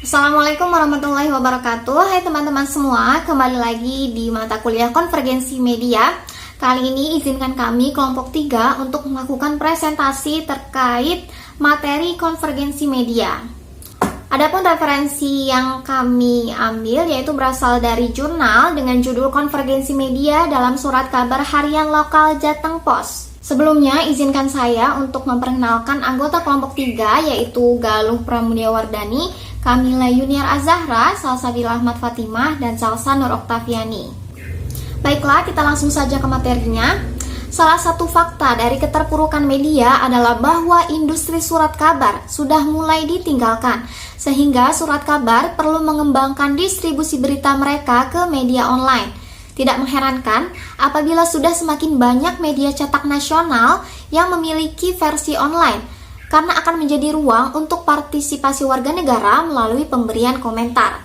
Assalamualaikum warahmatullahi wabarakatuh. Hai teman-teman semua, kembali lagi di mata kuliah Konvergensi Media. Kali ini izinkan kami kelompok 3 untuk melakukan presentasi terkait materi konvergensi media. Adapun referensi yang kami ambil yaitu berasal dari jurnal dengan judul Konvergensi Media dalam surat kabar harian lokal Jateng Pos. Sebelumnya, izinkan saya untuk memperkenalkan anggota kelompok 3 yaitu Galuh Pramudiawardani, Kamila Yuniar Azahra, Salsabila Ahmad Fatimah, dan Salsa Nur Oktaviani. Baiklah, kita langsung saja ke materinya. Salah satu fakta dari keterpurukan media adalah bahwa industri surat kabar sudah mulai ditinggalkan, sehingga surat kabar perlu mengembangkan distribusi berita mereka ke media online. Tidak mengherankan apabila sudah semakin banyak media cetak nasional yang memiliki versi online, karena akan menjadi ruang untuk partisipasi warga negara melalui pemberian komentar.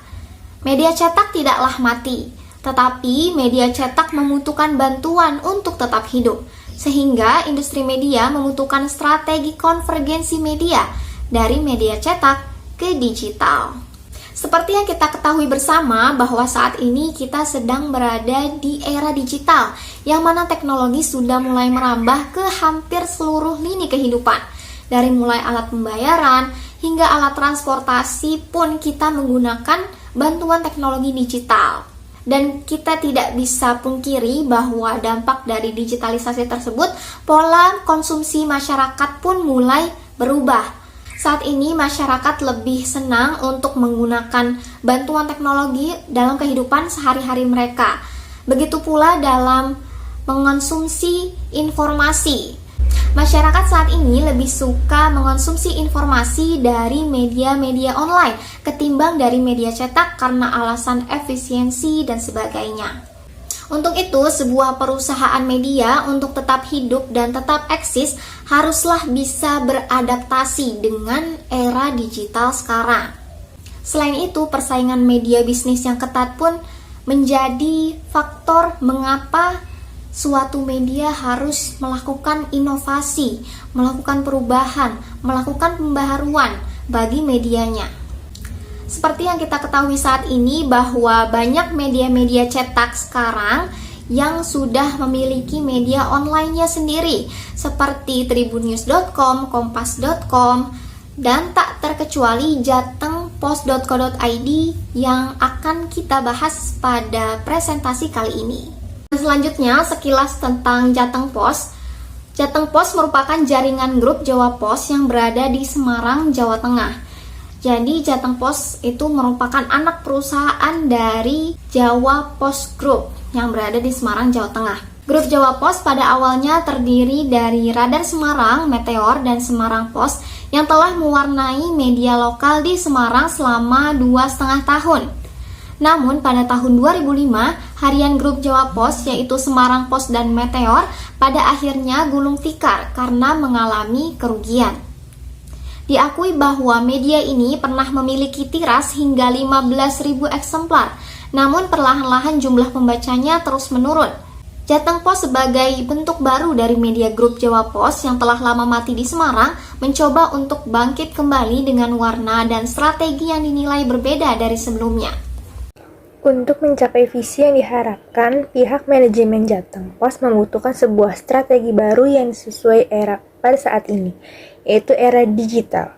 Media cetak tidaklah mati, tetapi media cetak membutuhkan bantuan untuk tetap hidup, sehingga industri media membutuhkan strategi konvergensi media dari media cetak ke digital. Seperti yang kita ketahui bersama bahwa saat ini kita sedang berada di era digital, yang mana teknologi sudah mulai merambah ke hampir seluruh lini kehidupan. Dari mulai alat pembayaran hingga alat transportasi pun kita menggunakan bantuan teknologi digital. Dan kita tidak bisa pungkiri bahwa dampak dari digitalisasi tersebut, pola konsumsi masyarakat pun mulai berubah. Saat ini masyarakat lebih senang untuk menggunakan bantuan teknologi dalam kehidupan sehari-hari mereka. Begitu pula dalam mengonsumsi informasi. Masyarakat saat ini lebih suka mengonsumsi informasi dari media-media online ketimbang dari media cetak karena alasan efisiensi dan sebagainya. Untuk itu, sebuah perusahaan media untuk tetap hidup dan tetap eksis haruslah bisa beradaptasi dengan era digital sekarang. Selain itu, persaingan media bisnis yang ketat pun menjadi faktor mengapa suatu media harus melakukan inovasi, melakukan perubahan, melakukan pembaharuan bagi medianya. Seperti yang kita ketahui saat ini bahwa banyak media-media cetak sekarang yang sudah memiliki media online-nya sendiri seperti tribunnews.com, kompas.com, dan tak terkecuali jatengpost.co.id yang akan kita bahas pada presentasi kali ini. Selanjutnya, sekilas tentang Jateng Pos. Jateng Pos merupakan jaringan grup Jawa Pos yang berada di Semarang, Jawa Tengah. Jadi Jateng Pos itu merupakan anak perusahaan dari Jawa Pos Group yang berada di Semarang, Jawa Tengah. Grup Jawa Pos pada awalnya terdiri dari Radar Semarang, Meteor, dan Semarang Pos yang telah mewarnai media lokal di Semarang selama 2,5 tahun. Namun pada tahun 2005, harian grup Jawa Pos yaitu Semarang Pos dan Meteor pada akhirnya gulung tikar karena mengalami kerugian. Diakui bahwa media ini pernah memiliki tiras hingga 15.000 eksemplar, namun perlahan-lahan jumlah pembacanya terus menurun. Jateng Pos sebagai bentuk baru dari media grup Jawa Pos yang telah lama mati di Semarang, mencoba untuk bangkit kembali dengan warna dan strategi yang dinilai berbeda dari sebelumnya. Untuk mencapai visi yang diharapkan, pihak manajemen Jateng Pos membutuhkan sebuah strategi baru yang sesuai era pada saat ini, yaitu era digital.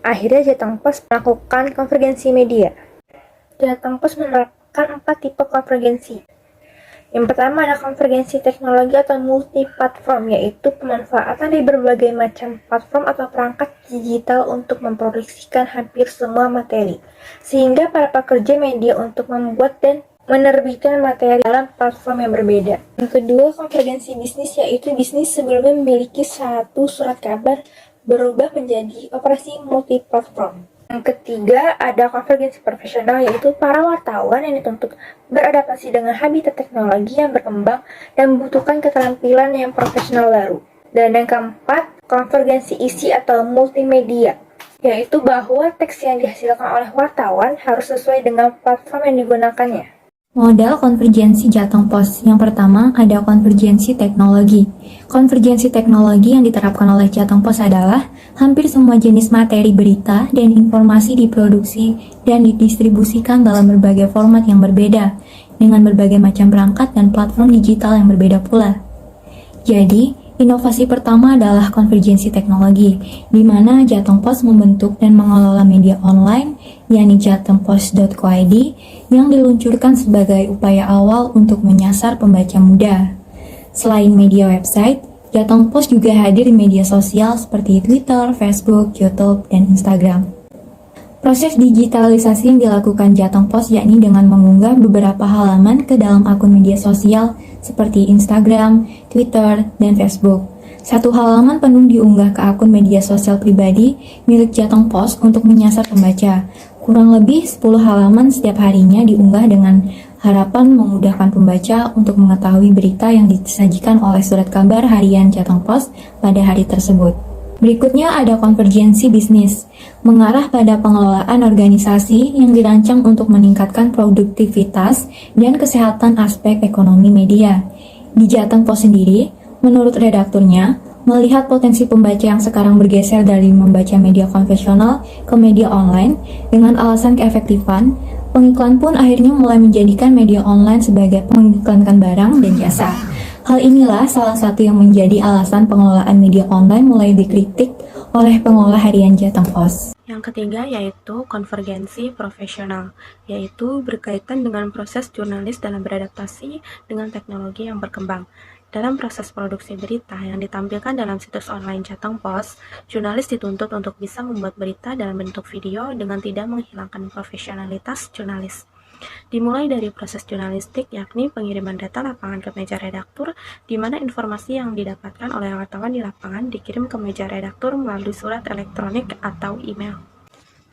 Akhirnya Jateng Pos melakukan konvergensi media. Jateng Pos menerapkan 4 tipe konvergensi. Yang pertama ada konvergensi teknologi atau multi-platform, yaitu pemanfaatan dari berbagai macam platform atau perangkat digital untuk memproduksikan hampir semua materi, sehingga para pekerja media untuk membuat dan menerbitkan materi dalam platform yang berbeda. Yang kedua, konvergensi bisnis, yaitu bisnis sebelumnya memiliki satu surat kabar berubah menjadi operasi multi-platform. Yang ketiga, ada konvergensi profesional, yaitu para wartawan yang dituntut beradaptasi dengan habitat teknologi yang berkembang dan membutuhkan keterampilan yang profesional baru. Dan yang keempat, konvergensi isi atau multimedia, yaitu bahwa teks yang dihasilkan oleh wartawan harus sesuai dengan platform yang digunakannya. Modal konvergensi Jateng Pos. Yang pertama ada konvergensi teknologi. Konvergensi teknologi yang diterapkan oleh Jateng Pos adalah hampir semua jenis materi berita dan informasi diproduksi dan didistribusikan dalam berbagai format yang berbeda, dengan berbagai macam perangkat dan platform digital yang berbeda pula. Jadi, inovasi pertama adalah konvergensi teknologi, di mana Jateng Pos membentuk dan mengelola media online, yakni jatengpos.co.id, yang diluncurkan sebagai upaya awal untuk menyasar pembaca muda. Selain media website, Jateng Pos juga hadir di media sosial seperti Twitter, Facebook, YouTube, dan Instagram. Proses digitalisasi yang dilakukan Jateng Pos yakni dengan mengunggah beberapa halaman ke dalam akun media sosial seperti Instagram, Twitter, dan Facebook. Satu halaman penuh diunggah ke akun media sosial pribadi milik Jateng Pos untuk menyasar pembaca. Kurang lebih 10 halaman setiap harinya diunggah dengan harapan memudahkan pembaca untuk mengetahui berita yang disajikan oleh surat kabar harian Jateng Pos pada hari tersebut. Berikutnya ada konvergensi bisnis, mengarah pada pengelolaan organisasi yang dirancang untuk meningkatkan produktivitas dan kesehatan aspek ekonomi media. Di Jateng Pos sendiri, menurut redakturnya, melihat potensi pembaca yang sekarang bergeser dari membaca media konvensional ke media online dengan alasan keefektifan, pengiklan pun akhirnya mulai menjadikan media online sebagai mengiklankan barang dan jasa. Hal inilah salah satu yang menjadi alasan pengelolaan media online mulai dikritik oleh pengelola harian Jateng Pos. Yang ketiga yaitu konvergensi profesional, yaitu berkaitan dengan proses jurnalis dalam beradaptasi dengan teknologi yang berkembang. Dalam proses produksi berita yang ditampilkan dalam situs online Jateng Pos, jurnalis dituntut untuk bisa membuat berita dalam bentuk video dengan tidak menghilangkan profesionalitas jurnalis. Dimulai dari proses jurnalistik, yakni pengiriman data lapangan ke meja redaktur, di mana informasi yang didapatkan oleh wartawan di lapangan dikirim ke meja redaktur melalui surat elektronik atau email.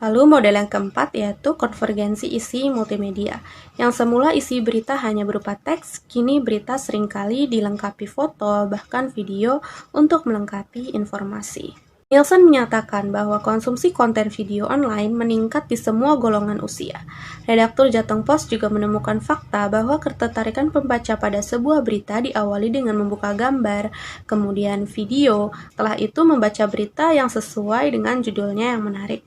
Lalu model yang keempat yaitu konvergensi isi multimedia. Yang semula isi berita hanya berupa teks, kini berita seringkali dilengkapi foto, bahkan video untuk melengkapi informasi. Nielsen menyatakan bahwa konsumsi konten video online meningkat di semua golongan usia. Redaktur Jateng Pos juga menemukan fakta bahwa ketertarikan pembaca pada sebuah berita diawali dengan membuka gambar, kemudian video, setelah itu membaca berita yang sesuai dengan judulnya yang menarik.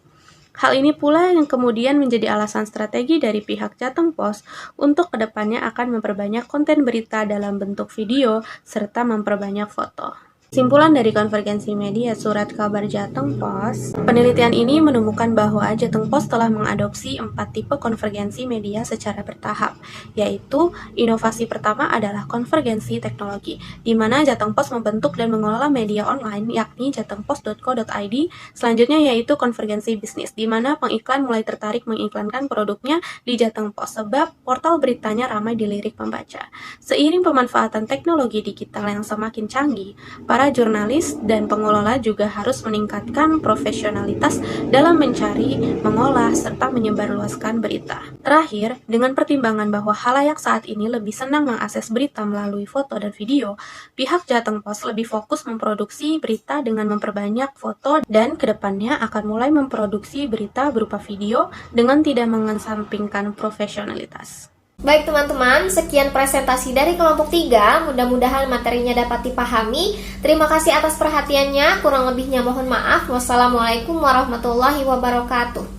Hal ini pula yang kemudian menjadi alasan strategi dari pihak Jateng Pos untuk kedepannya akan memperbanyak konten berita dalam bentuk video serta memperbanyak foto. Simpulan dari konvergensi media surat kabar Jateng Pos, penelitian ini menemukan bahwa Jateng Pos telah mengadopsi 4 tipe konvergensi media secara bertahap, yaitu inovasi pertama adalah konvergensi teknologi, di mana Jateng Pos membentuk dan mengelola media online yakni jatengpos.co.id. Selanjutnya yaitu konvergensi bisnis, di mana pengiklan mulai tertarik mengiklankan produknya di Jateng Pos sebab portal beritanya ramai dilirik pembaca. Seiring pemanfaatan teknologi digital yang semakin canggih, para jurnalis dan pengelola juga harus meningkatkan profesionalitas dalam mencari, mengolah, serta menyebarluaskan berita. Terakhir, dengan pertimbangan bahwa khalayak saat ini lebih senang mengakses berita melalui foto dan video, pihak Jateng Pos lebih fokus memproduksi berita dengan memperbanyak foto dan kedepannya akan mulai memproduksi berita berupa video dengan tidak mengesampingkan profesionalitas. Baik teman-teman, sekian presentasi dari kelompok 3, mudah-mudahan materinya dapat dipahami. Terima kasih atas perhatiannya, kurang lebihnya mohon maaf. Wassalamualaikum warahmatullahi wabarakatuh.